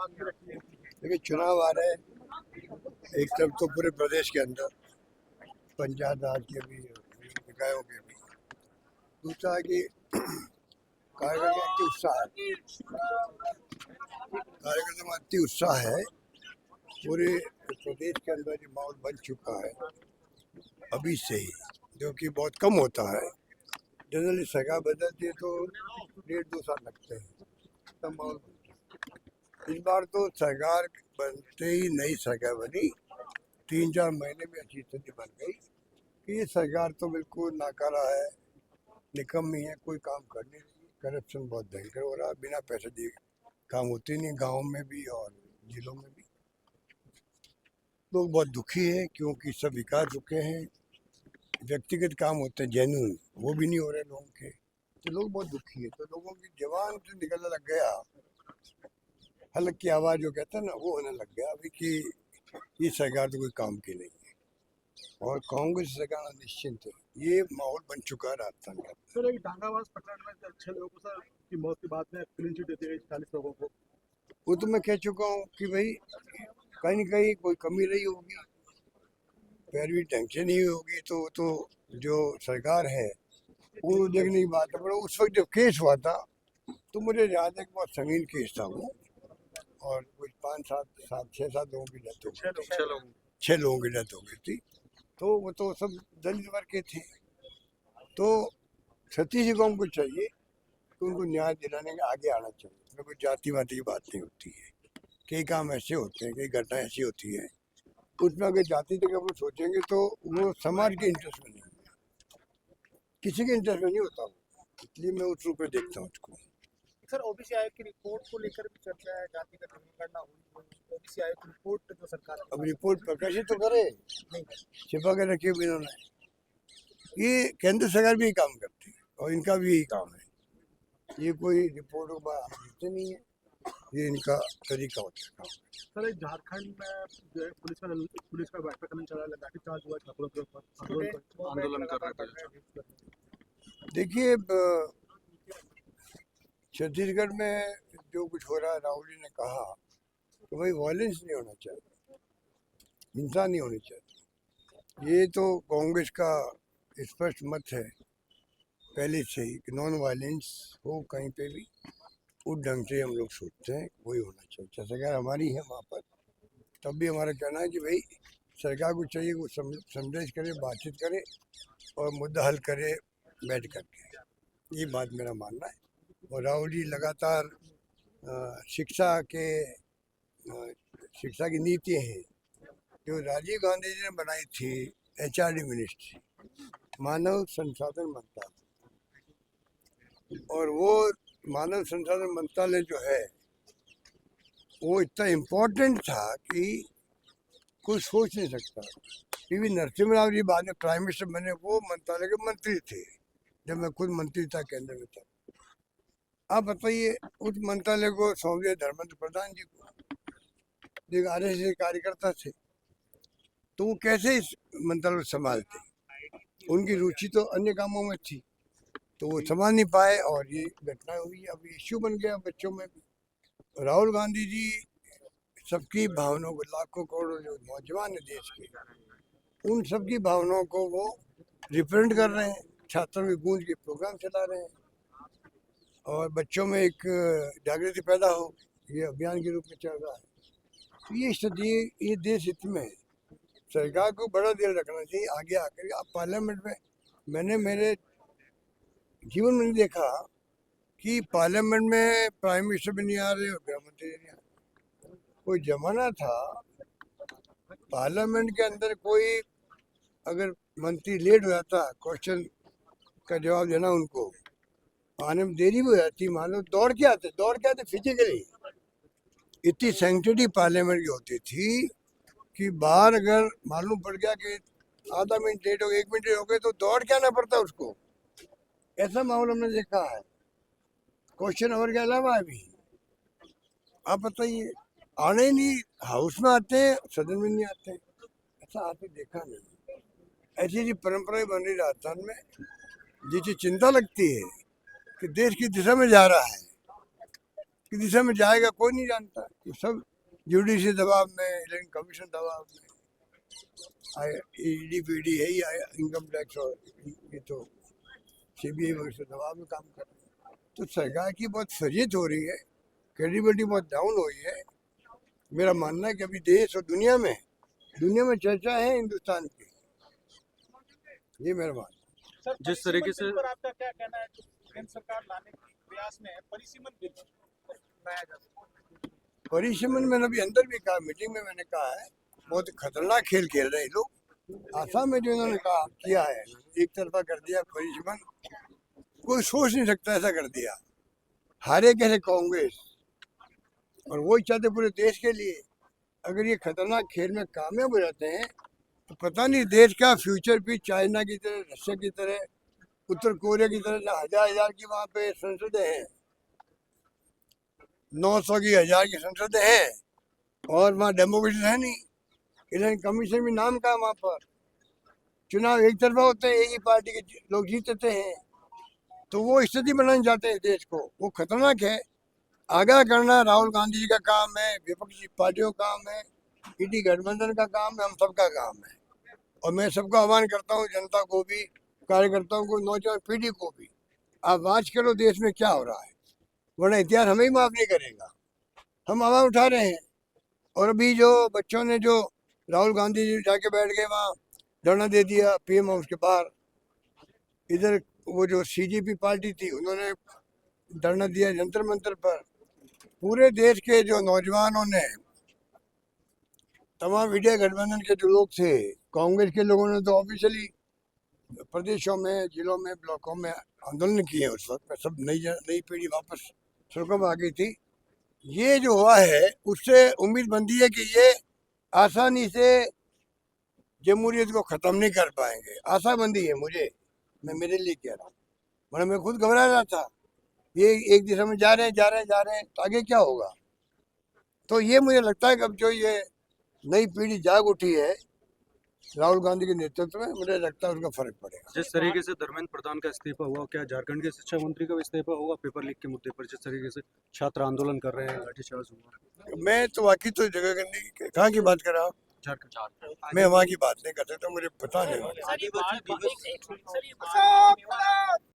देखिए चुनाव आ रहे हैं, एक तरफ तो पूरे प्रदेश के अंदर पंचायत राज के भी निकायों के भी, दूसरा है कि कार्यकर्ता अति उत्साह है, कार्यकर्ता में अति उत्साह है। पूरे प्रदेश के अंदर ये माहौल बन चुका है अभी से ही, जो कि बहुत कम होता है। जनरली सरकार बदलती है तो 1.5-2 साल लगते हैं तब माहौल बनता है। इस बार तो सरकार बनते ही नई सरकार बनी, 3-4 महीने में अच्छी स्थिति बन गई कि ये सरकार तो बिल्कुल नाकारा है, निकम्मी है, कोई काम करने नहीं, करप्शन बहुत भयंकर हो रहा है, बिना पैसे दिए काम होते नहीं, गाँव में भी और जिलों में भी। लोग बहुत दुखी है क्योंकि सब विकास चुके हैं, व्यक्तिगत काम होते हैं जेन्युइन, वो भी नहीं हो रहे लोगों के, तो लोग बहुत दुखी है। तो लोगों की जवान से निकलने लग गया, हल्क की आवाज़ जो कहते हैं ना, वो होने लग गया अभी कि ये सरकार तो कोई काम की नहीं है और कांग्रेस सरकार निश्चिंत है। ये माहौल बन चुका है राजस्थान का। सर, एक दांगाबाज प्रकरण में 6 लोगों को सर की मौत के बाद में क्लीन चिट देते गए 40 लोगों को। वो तो मैं कह चुका हूँ कि भाई कहीं न कहीं कोई कमी रही होगी, पैरवी ढंग से नहीं होगी, तो जो सरकार है वो देखने की बात है। पर उस वक्त जब केस हुआ था तो मुझे याद है कि बहुत संगीन केस था वो, और कुछ 6-7 लोगों की डेथ हो गई, 6 लोगों की डेथ हो गई थी। तो वो तो सब दलित वर्ग के थे। तो छत्तीसगढ़ को हमको चाहिए कि उनको न्याय दिलाने के आगे आना चाहिए। इसमें कोई जाति वाति की बात नहीं होती है, कई काम ऐसे होते हैं, कई घटनाएं ऐसी होती है, उसमें अगर जाति तक हम सोचेंगे तो वो समाज के इंटरेस्ट में नहीं है, किसी के इंटरेस्ट में नहीं होता वो। इसलिए मैं उस रूप में देखता हूँ उसको। सर, ओबीसी आयोग की रिपोर्ट को लेकर भी चर्चा है, जाति का जनगणना हुई, ओबीसी आयोग की रिपोर्ट जो सरकार अब रिपोर्ट प्रकाशित तो करे, छिपा के रखी हुई इन्होंने। ये केंद्र सरकार भी यही काम करती है और इनका भी यही काम है। ये कोई रिपोर्टों का लिखते नहीं है, ये इनका तरीका होता है। सर, एक झारखंड में जो है पुलिस का बैठक करने चला, लाठीचार्ज हुआ छात्रों के ऊपर, आंदोलन कर रहे थे। देखिए छत्तीसगढ़ में जो कुछ हो रहा है, राहुल जी ने कहा तो भाई वायलेंस नहीं होना चाहिए, हिंसा नहीं होनी चाहिए। ये तो कांग्रेस का स्पष्ट मत है पहले से ही कि नॉन वायलेंस हो कहीं पे भी, उस ढंग से हम लोग सोचते हैं वही होना चाहिए। सरकार हमारी है वहाँ पर, तब भी हमारा कहना है कि भाई सरकार को चाहिए वो संदेश करे, बातचीत करे और मुद्दा हल करे बैठ करके। ये बात मेरा मानना है। और राहुल जी लगातार शिक्षा की नीति हैं जो राजीव गांधी जी ने बनाई थी, HRD मिनिस्ट्री, मानव संसाधन मंत्रालय, और वो मानव संसाधन मंत्रालय जो है वो इतना इम्पोर्टेंट था कि कोई सोच नहीं सकता। PV नरसिम्हा राव जी बाद में प्राइम मिनिस्टर बने, वो मंत्रालय के मंत्री थे जब मैं खुद मंत्री था केंद्र में था। आप बताइए उस मंत्रालय को सौंप दिया धर्मेंद्र प्रधान जी को, जो RSS कार्यकर्ता थे, तो वो कैसे इस मंत्रालय को संभालते? उनकी रुचि तो अन्य कामों में थी, तो वो संभाल नहीं पाए और ये घटना हुई। अब इश्यू बन गया बच्चों में भी। राहुल गांधी जी सबकी भावनाओं को, लाखों करोड़ों जो नौजवान है देश के, उन सबकी भावनाओं को वो रिप्रेजेंट कर रहे हैं, छात्रों की गूंज के प्रोग्राम चला रहे हैं और बच्चों में एक जागृति पैदा हो, ये अभियान के रूप में चल रहा है। ये स्थिति, ये देश हित में सरकार को बड़ा दिल रखना चाहिए आगे आकर। आप पार्लियामेंट में, मैंने मेरे जीवन में नहीं देखा कि पार्लियामेंट में प्राइम मिनिस्टर भी नहीं आ रहे और गृह मंत्री नहीं आ रहे। कोई जमाना था पार्लियामेंट के अंदर कोई अगर मंत्री लेट हो जाता, क्वेश्चन का जवाब देना उनको आने में देरी हो जाती, मान लो दौड़ के आते फिजिकली। इतनी सैंक्टिटी पार्लियामेंट की होती थी कि बाहर अगर मालूम पड़ गया कि आधा मिनट लेट हो गए, 1 मिनट लेट हो गए, तो दौड़ के आना पड़ता उसको। ऐसा माहौल हमने देखा है क्वेश्चन आवर के अलावा भी। आप बताइए, आने ही नहीं, हाउस में आते हैं, सदन में नहीं आते, ऐसा आपने देखा नहीं। ऐसी ऐसी परंपराएं बन रही राजस्थान में, जिससे चिंता लगती है कि देश की दिशा में जा रहा है। किस दिशा में जाएगा कोई नहीं जानता। ये सब जुडिशियल दबाव में, इलेक्शन कमीशन दबाव में, ईडी पीडी है या इनकम टैक्स और ये तो सीबीआई वगैरह से दबाव में काम कर रहे हैं। तो सरकार की बहुत फजीहत हो रही है, क्रेडिबिलिटी बहुत डाउन हुई है। मेरा मानना है कि अभी देश और दुनिया में चर्चा है हिंदुस्तान की, ये मेरा मानना है। सर, जिस तरीके से पर आपका क्या कहना है? जो केंद्र सरकार लाने के प्रयास में है, परिसीमन बिल लाया जा सकता है। परिसीमन मैंने अभी अंदर भी कहा, मीटिंग में मैंने कहा है, बहुत खतरनाक खेल खेल रहे हैं लोग। आसाम में जो इन्होंने कहा किया है, एक तरफा कर दिया परिसीमन, कोई सोच नहीं सकता ऐसा कर दिया। हारे कैसे कांग्रेस, और वही चाहते पूरे देश के लिए। अगर ये खतरनाक खेल में कामयाब हो जाते हैं तो पता नहीं देश का फ्यूचर भी चाइना की तरह, रशिया की तरह, उत्तर कोरिया की तरह, हजार की वहाँ पे संसदें हैं, 900 की, 1000 की संसदें हैं, और वहाँ डेमोक्रेसी है नहीं। इलेक्शन कमीशन भी नाम का है वहाँ पर। चुनाव एक तरफा होते हैं, एक ही पार्टी के लोग जीतते हैं। तो वो स्थिति बनाना चाहते हैं देश को, वो खतरनाक है। आगाह करना राहुल गांधी जी का काम है, विपक्षी पार्टियों का काम है, ईडी गठबंधन का काम है, हम सबका काम है। और मैं सबको आह्वान करता हूँ, जनता को भी, कार्यकर्ताओं को, नौजवान पीढ़ी को भी, आप वाच करो देश में क्या हो रहा है, वरना इतिहास हमें ही माफ नहीं करेगा। हम आवाज उठा रहे हैं, और अभी जो बच्चों ने जो राहुल गांधी जी जाके बैठ गए वहाँ धरना दे दिया पीएम हाउस के बाहर, इधर वो जो सीजेपी पार्टी थी उन्होंने धरना दिया जंतर मंतर पर। पूरे देश के जो नौजवानों ने, तमाम इंडिया गठबंधन के जो लोग थे, कांग्रेस के लोगों ने तो ऑफिशियली प्रदेशों में, जिलों में, ब्लॉकों में आंदोलन किए उस वक्त में। सब नई पीढ़ी वापस सड़कों में आ गई थी। ये जो हुआ है उससे उम्मीद बनती है कि ये आसानी से जमहूरियत को ख़त्म नहीं कर पाएंगे। आशा बंदी है मुझे, मैं मेरे लिए कह रहा हूँ, वरना मैं खुद घबरा रहा था। ये एक दिशा में जा रहे हैं तो आगे क्या होगा। तो ये मुझे लगता है कि अब जो ये नई पीढ़ी जाग उठी है राहुल गांधी के नेतृत्व में, मुझे लगता है उसका फर्क पड़ेगा। जिस तरीके से धर्मेंद्र प्रधान का इस्तीफा हुआ, क्या झारखंड के शिक्षा मंत्री का भी इस्तीफा होगा पेपर लीक के मुद्दे पर? जिस तरीके से छात्र आंदोलन कर रहे हैं, लाठीचार्ज हुआ। मैं तो वाकई तो जगह करने की, कहाँ की बात कर रहा हूँ, झारखंड मैं वहाँ की बात नहीं कर सकता, मुझे पता नहीं।